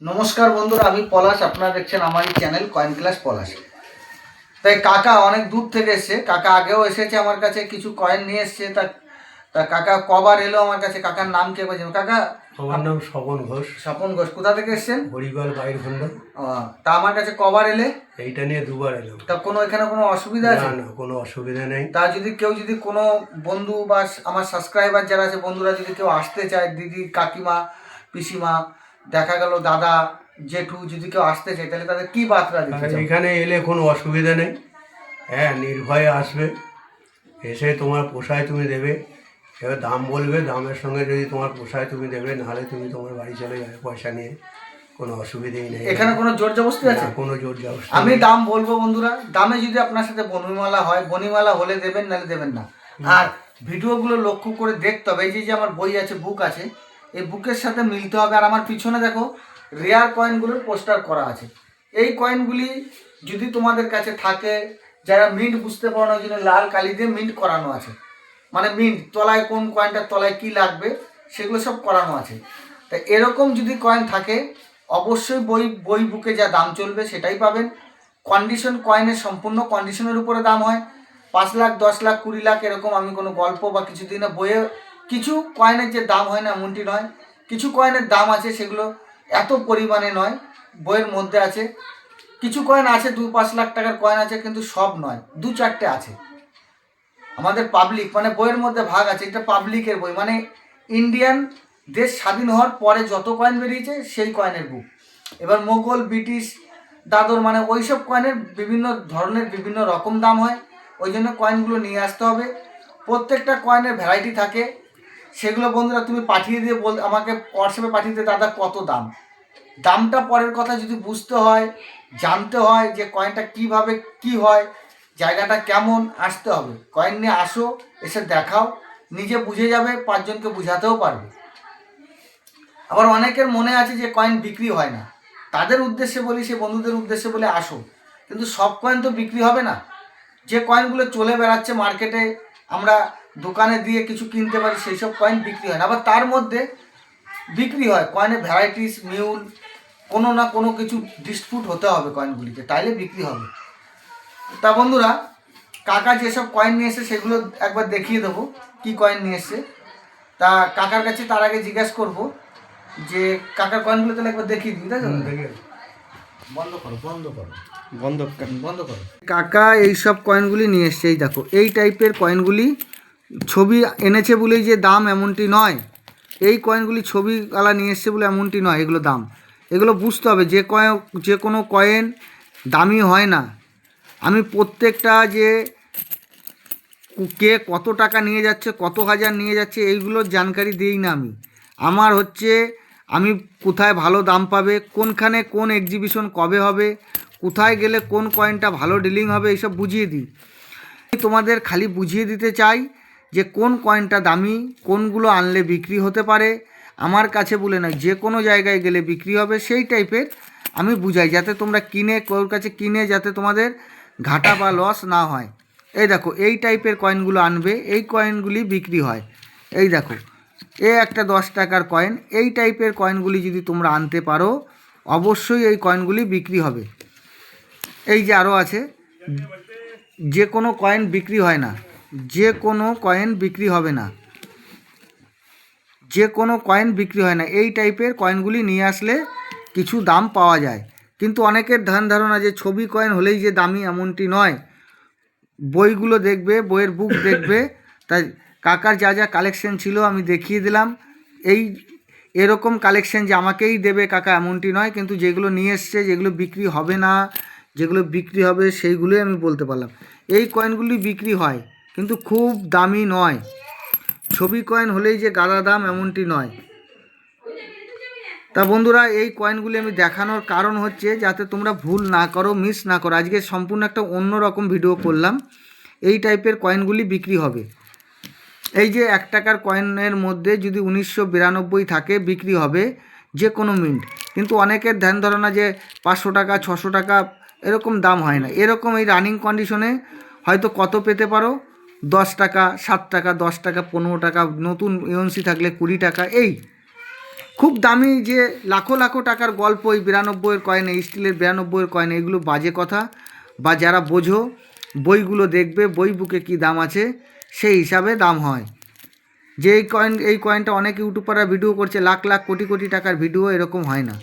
নমস্কার বন্ধুরা, আমি পলাশ। আপনারা দেখছেন আমার এই চ্যানেল কয়েন ক্লাস পলাশ। তাই কাকা অনেক দূর থেকে এসছে। কাকা আগেও এসেছে আমার কাছে, কিছু কয়েন নিয়ে এসছে। তা তা কাকা কবার এলো আমার কাছে? কাকার নাম কে বলছেন? কাকা আমার নাম স্বপন ঘোষ। স্বপন ঘোষ। কোথা থেকে এসছেন? হরিপাল বাইরখণ্ড। তা আমার কাছে কবার এলে? এইটা নিয়ে দুবার এলাম। তা এখানে কোনো অসুবিধা আছে? না, কোনো অসুবিধা নেই। তা কেউ যদি কোনো বন্ধু বা আমার সাবস্ক্রাইবার যারা আছে, বন্ধুরা যদি কেউ আসতে চায়, দিদি, কাকিমা, পিসিমা, দেখা গেল দাদা, জেঠু, যদি কেউ আসতে চায়, তাহলে তাদের কি বার্তা দিতে চাও? এখানে এলে কোনো অসুবিধা নেই। হ্যাঁ, নির্ভয়ে আসবে, এসে তোমার পোষায় তুমি দেবে। এবার দাম বলবে, দামের সঙ্গে যদি তোমার পোষায় তুমি দেবে, নাহলে তুমি তোমার বাড়ি চলে যাবে পয়সা নিয়ে। কোনো অসুবিধেই নেই। এখানে কোনো জোর জবরদস্তি আছে? কোনো জোর জবরদস্তি। আমি দাম বলবো বন্ধুরা, দামে যদি আপনার সাথে বনিমালা হয়, বনিমালা হলে দেবেন, নাহলে দেবেন না। আর ভিডিওগুলো লক্ষ্য করে দেখতে হবে। এই যে আমার বই আছে, বুক আছে, এই বুকের সাথে মিলতে হবে। আর আমার পিছনে দেখো রেয়ার কয়েনগুলোর পোস্টার করা আছে। এই কয়েনগুলি যদি তোমাদের কাছে থাকে, যারা মিন্ট বুঝতে পারো না, ওই জন্য লাল কালি দিয়ে মিন্ট করানো আছে। মানে মিন্ট তলায় কোন কয়েনটার তলায় কি লাগবে সেগুলো সব করানো আছে। তা এরকম যদি কয়েন থাকে, অবশ্যই বই বুকে যা দাম চলবে সেটাই পাবেন। কন্ডিশন কয়েনের সম্পূর্ণ কন্ডিশনের উপরে দাম হয়। 5 লাখ, 10 লাখ, 20 লাখ এরকম আমি কোনো গল্প বা কিছু দিই না। বইয়ে কিছু কয়েনের যে দাম হয় না এমনটি নয়। কিছু কয়েনের দাম আছে, সেগুলো এত পরিমাণে নয়, বইয়ের মধ্যে আছে। কিছু কয়েন আছে 2-5 লাখ টাকার কয়েন আছে, কিন্তু সব নয়, 2-4টে আছে। আমাদের পাবলিক মানে বইয়ের মধ্যে ভাগ আছে। এটা পাবলিকের বই, মানে ইন্ডিয়ান দেশ স্বাধীন হওয়ার পরে যত কয়েন বেরিয়েছে সেই কয়েনের বুক। এবার মোগল, ব্রিটিশ, দাদর, মানে ওইসব কয়েনের বিভিন্ন ধরনের বিভিন্ন রকম দাম হয়। ওই জন্য কয়েনগুলো নিয়ে আসতে হবে। প্রত্যেকটা কয়েনের ভ্যারাইটি থাকে। সেগুলো বন্ধুরা তুমি পাঠিয়ে দিয়ে আমাকে হোয়াটসঅ্যাপে পাঠিয়ে দিয়ে, দাদা কত দাম। দামটা পরের কথা, যদি বুঝতে হয়, জানতে হয় যে কয়েনটা কিভাবে কি হয়, জায়গাটা কেমন, আসতে হবে। কয়েন নিয়ে আসো, এসে দেখাও, নিজে বুঝে যাবে, 5 জনকে বুঝাতেও পারবে। আবার অনেকের মনে আছে যে কয়েন বিক্রি হয় না, তাদের উদ্দেশ্যে বলি, সে বন্ধুদের উদ্দেশ্যে বলে আসো। কিন্তু সব কয়েন তো বিক্রি হবে না। যে কয়েনগুলো চলে বেড়াচ্ছে মার্কেটে, আমরা দোকানে দিয়ে কিছু কিনতে পারি, সেই সব কয়েন বিক্রি হয় না। আবার তার মধ্যে বিক্রি হয় কয়েনের ভ্যারাইটিস, মিউল, কোনো না কোনো কিছু ডিসপুট হতে হবে কয়েনগুলিকে, তাইলে বিক্রি হবে। তা বন্ধুরা, কাকা যেসব কয়েন নিয়ে এসে সেগুলো একবার দেখিয়ে দেবো কি কয়েন নিয়ে এসছে। তা কাকার কাছে তার আগে জিজ্ঞাসা করবো যে কাকার কয়েনগুলো তাহলে একবার দেখিয়ে দিই, তাই তো? বন্ধ করো, বন্ধ করো, বন্ধ করো। কাকা এইসব কয়েনগুলি নিয়ে এসছে। এই দেখো, এই টাইপের কয়েনগুলি ছবি এনেছে বলেই যে দাম এমনটি নয়। এই কয়েনগুলি ছবিওয়ালা নিয়ে এসছে বলে এমনটি নয় এগুলো দাম। এগুলো বুঝতে হবে, যে কোনো কয়েন দামি হয় না। আমি প্রত্যেকটা যে কে কত টাকা নিয়ে যাচ্ছে, কত হাজার নিয়ে যাচ্ছে, এইগুলোর জানকারি দিই না আমি। আমার হচ্ছে আমি কোথায় ভালো দাম পাবে, কোনখানে কোন এক্সিবিশন কবে হবে, কোথায় গেলে কোন কয়েনটা ভালো ডিলিং হবে, এইসব বুঝিয়ে দিই। আমি তোমাদের খালি বুঝিয়ে দিতে চাই যে কোন কয়েনটা দামি, কোনগুলো আনলে বিক্রি হতে পারে। আমার কাছে বলে নয়, যে কোনো জায়গায় গেলে বিক্রি হবে, সেই টাইপের আমি বুঝাই, যাতে তোমরা ওর কাছে কিনে যাতে তোমাদের ঘাটা বা লস না হয়। এই দেখো, এই টাইপের কয়েনগুলো আনবে, এই কয়েনগুলি বিক্রি হয়। এই দেখো, একটা 10 টাকার কয়েন। এই টাইপের কয়েনগুলি যদি তোমরা আনতে পারো, অবশ্যই এই কয়েনগুলি বিক্রি হবে। এই যে আরও আছে, যে কোনো কয়েন বিক্রি হয় না, যে কোনো কয়েন বিক্রি হবে না, যে কোনো কয়েন বিক্রি হয় না। এই টাইপের কয়েনগুলি নিয়ে আসলে কিছু দাম পাওয়া যায়। কিন্তু অনেকের ধারণা যে ছবি কয়েন হলেই যে দামি, এমনটি নয়। বইগুলো দেখবে, বইয়ের বুক দেখবে। তাই কাকার যা যা কালেকশন ছিল আমি দেখিয়ে দিলাম। এরকম কালেকশন যে আমাকেই দেবে কাকা এমনটি নয়, কিন্তু যেগুলো নিয়ে এসছে, যেগুলো বিক্রি হবে না, যেগুলো বিক্রি হবে, সেইগুলোই আমি বলতে পারলাম। এই কয়েনগুলি বিক্রি হয়, কিন্তু খুব দামি নয়। ছবি কয়েন হলেই যে গাদা দাম এমনটি নয়। তা বন্ধুরা, এই কয়েনগুলি আমি দেখানোর কারণ হচ্ছে যাতে তোমরা ভুল না করো, মিস না করো। আজকে সম্পূর্ণ একটা অন্য রকম ভিডিও করলাম। এই টাইপের কয়েনগুলি বিক্রি হবে। এই যে 1 টাকার কয়েনের মধ্যে যদি 1992 থাকে, বিক্রি হবে যে কোনো মিন্ট। কিন্তু অনেকের ধারণা যে 500 টাকা, 600 টাকা এরকম দাম হয় না। এরকম এই রানিং কন্ডিশনে হয়তো কত পেতে পারো, 10 টাকা, 7 টাকা, 10 টাকা, 15 টাকা, নতুন ইউএনসি থাকলে 20 টাকা। খুব দামি যে লাখো লাখো টাকার গল্প, এই 92-এর কয়েন, এই স্টিলের 92-এর কয়েন, এগুলো বাজে কথা। বা যারা বোঝো বইগুলো দেখবে, বই বুকে কী দাম আছে সেই হিসাবে দাম হয়। যে এই কয়েনটা অনেক ইউটিউবাররা ভিডিও করছে, লাখ লাখ কোটি কোটি টাকার ভিডিও, এরকম হয় না।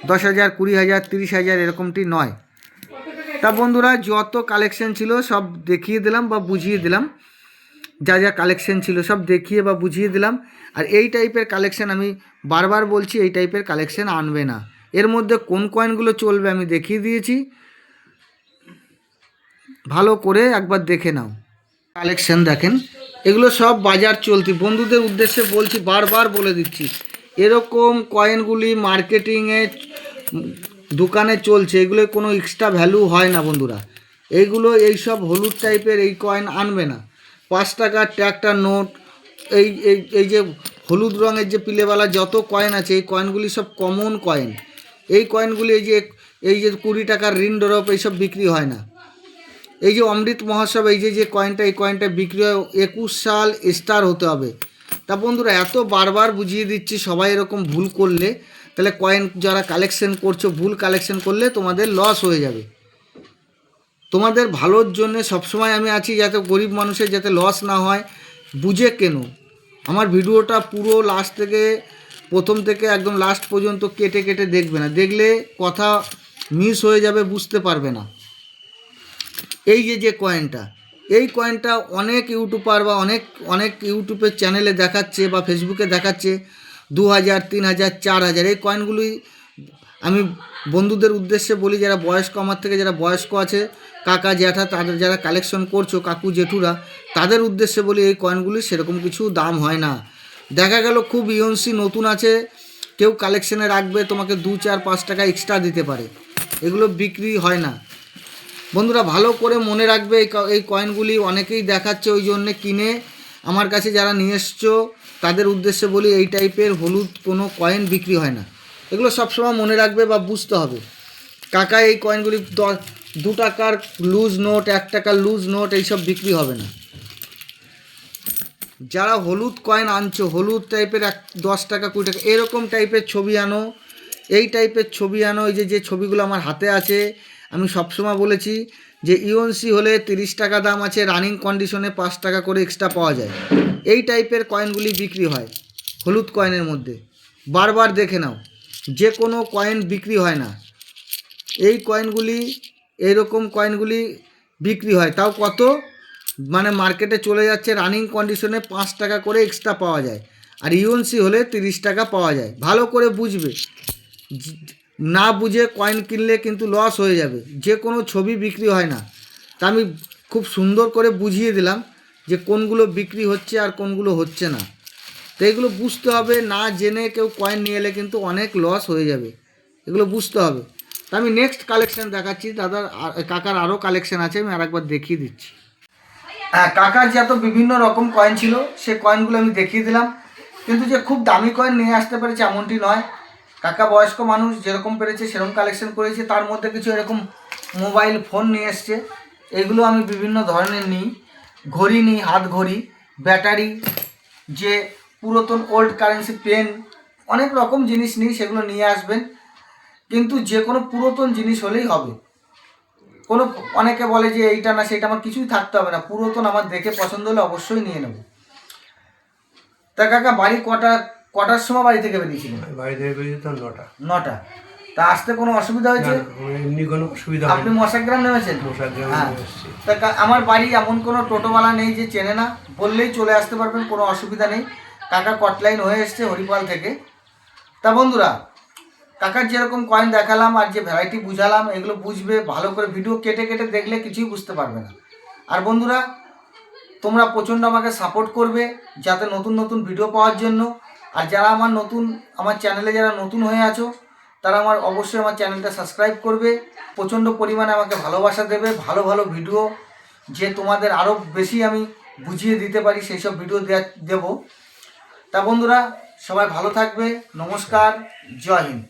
10,000, 20,000, 30,000 এরকমটি নয়। তা বন্ধুরা, যত কালেকশন ছিল সব দেখিয়ে দিলাম বা বুঝিয়ে দিলাম, যা যা কালেকশন ছিল সব দেখিয়ে বা বুঝিয়ে দিলাম। আর এই টাইপের কালেকশন আমি বারবার বলছি, এই টাইপের কালেকশন আনবে না। এর মধ্যে কোন কয়েনগুলো চলবে আমি দেখিয়ে দিয়েছি, ভালো করে একবার দেখে নাও। কালেকশন দেখেন, এগুলো সব বাজার চলতি। বন্ধুদের উদ্দেশ্যে বলছি, বারবার বলে দিচ্ছি, এরকম কয়েনগুলি মার্কেটিংয়ে দোকানে চলছে, এগুলো কোনো এক্সট্রা ভ্যালু হয় না বন্ধুরা। এইগুলো এইসব হলুদ টাইপের এই কয়েন আনবে না। 5 টাকার ট্যাগটার নোট, এই এই এই যে হলুদ রঙের যে পিলেওয়ালা যত কয়েন আছে, এই কয়েনগুলি সব কমন কয়েন। এই কয়েনগুলি এই যে 20 টাকার ঋণ ড্রপ এইসব বিক্রি হয় না। এই যে অমৃত মহোৎসব, এই যে কয়েনটা, এই কয়েনটা বিক্রি হয় 21 সাল স্টার হতে হবে। তা বন্ধুরা, এত বারবার বুঝিয়ে দিচ্ছি, সবাই এরকম ভুল করলে তাহলে কয়েন যারা কালেকশন করছো, ভুল কালেকশন করলে তোমাদের লস হয়ে যাবে। তোমাদের ভালোর জন্য সবসময় আমি আছি, যাতে গরিব মানুষের যাতে লস না হয়। বুঝে কেন আমার ভিডিওটা পুরো লাস্ট থেকে, প্রথম থেকে একদম লাস্ট পর্যন্ত কেটে কেটে দেখবে না, দেখলে কথা মিস হয়ে যাবে, বুঝতে পারবে না। এই যে কয়েনটা, এই কয়েনটা অনেক ইউটিউবার বা অনেক ইউটিউবের চ্যানেলে দেখাচ্ছে বা ফেসবুকে দেখাচ্ছে 2,000, 3,000, 4,000। এই কয়েনগুলি আমি বন্ধুদের উদ্দেশ্যে বলি, যারা বয়স্ক, আমার থেকে যারা বয়স্ক আছে, কাকা জ্যাঠা, তাদের যারা কালেকশন করছো, কাকু জেঠুরা, তাদের উদ্দেশ্যে বলি, এই কয়েনগুলি সেরকম কিছু দাম হয় না। দেখা গেল খুব ইউএনসি নতুন আছে, কেউ কালেকশানে রাখবে, তোমাকে 2, 4, 5 টাকা এক্সট্রা দিতে পারে, এগুলো বিক্রি হয় না। বন্ধুরা ভালো করে মনে রাখবে, এই কয়েনগুলি অনেকেই দেখাচ্ছে, ওই জন্যে কিনে আমার কাছে যারা নিয়ে এসছো তাদের উদ্দেশ্যে বলি, এই টাইপের হলুদ কোনো কয়েন বিক্রি হয় না। এগুলো সবসময় মনে রাখবে বা বুঝতে হবে। কাকা এই কয়েনগুলি 2 টাকার লুজ নোট, 1 টাকার লুজ নোট এইসব বিক্রি হবে না। যারা হলুদ কয়েন আনছো, হলুদ টাইপের 10 টাকা, 20 টাকা এরকম টাইপের ছবি আনো, এই টাইপের ছবি আনো। এই যে ছবিগুলো আমার হাতে আছে, আমি সবসময় বলেছি যে ইউএনসি হলে 30 টাকা দাম আছে, রানিং কন্ডিশনে 5 টাকা করে এক্সট্রা পাওয়া যায়। এই টাইপের কয়েনগুলি বিক্রি হয় হলুদ কয়েনের মধ্যে। বারবার দেখে নাও, যে কোনো কয়েন বিক্রি হয় না। এই কয়েনগুলি, এইরকম কয়েনগুলি বিক্রি হয়, তাও কত, মানে মার্কেটে চলে যাচ্ছে রানিং কন্ডিশনে 5 টাকা করে এক্সট্রা পাওয়া যায়, আর ইউএনসি হলে 30 টাকা পাওয়া যায়। ভালো করে বুঝবে, না বুঝে কয়েন কিনলে কিন্তু লস হয়ে যাবে। যে কোনো ছবি বিক্রি হয় না। তা আমি খুব সুন্দর করে বুঝিয়ে দিলাম যে কোনগুলো বিক্রি হচ্ছে আর কোনগুলো হচ্ছে না। তো এগুলো বুঝতে হবে, না জেনে কেউ কয়েন নিয়ে এলে কিন্তু অনেক লস হয়ে যাবে, এগুলো বুঝতে হবে। তা আমি নেক্সট কালেকশান দেখাচ্ছি, কাকার আরও কালেকশান আছে, আমি আরেকবার দেখিয়ে দিচ্ছি। হ্যাঁ, কাকার যত বিভিন্ন রকম কয়েন ছিল সে কয়েনগুলো আমি দেখিয়ে দিলাম, কিন্তু যে খুব দামি কয়েন নিয়ে আসতে পেরেছে এমনটি নয়। কাকা বয়স্ক মানুষ, যেরকম পেরেছে সেরকম কালেকশন করেছে। তার মধ্যে কিছু এরকম মোবাইল ফোন নিয়ে এসছে, এগুলো আমি বিভিন্ন ধরনের নিই। ঘড়ি নিই, হাত ঘড়ি, ব্যাটারি, যে পুরাতন ওল্ড কারেন্সি পেন, অনেক রকম জিনিস নিই, সেগুলো নিয়ে আসবেন। কিন্তু যে কোনো পুরাতন জিনিস হলেই হবে। অনেকে বলে যে এইটা না সেটা, আমার কিছুই থাকতে হবে না, পুরাতন আমার দেখে পছন্দ হলে অবশ্যই নিয়ে নেব। তা কাকা বাড়ি কটার সময় বাড়ি থেকে বেরিয়েছিলেন? বাড়ি থেকে বেরিয়েছি তো 9টা। তা আসতে কোনো অসুবিধা হয়েছে? এমনি কোনো অসুবিধা আপনি মশাগ্রাম নেমেছেন? হ্যাঁ। তা আমার বাড়ি এমন কোনো টোটোওয়ালা নেই যে চেনে না, বললেই চলে আসতে পারবেন, কোনো অসুবিধা নেই। কাকা কটলাইন হয়ে এসছে হরিপাল থেকে। তা বন্ধুরা, কাকার যেরকম কয়েন দেখালাম আর যে ভ্যারাইটি বুঝালাম, এগুলো বুঝবে ভালো করে, ভিডিও কেটে কেটে দেখলে কিছুই বুঝতে পারবে না। আর বন্ধুরা, তোমরা প্রচণ্ড আমাকে সাপোর্ট করবে যাতে নতুন নতুন ভিডিও পাওয়ার জন্য। আর যারা আমার চ্যানেলে যারা নতুন হয়ে আছো, তারা অবশ্যই আমার চ্যানেলটা সাবস্ক্রাইব করবে, প্রচণ্ড পরিমাণে আমাকে ভালোবাসা দেবে। ভালো ভালো ভিডিও যে তোমাদের আরও বেশি আমি বুঝিয়ে দিতে পারি সেই সব ভিডিও দেব। তা বন্ধুরা, সবাই ভালো থাকবে। নমস্কার, জয় হিন্দ।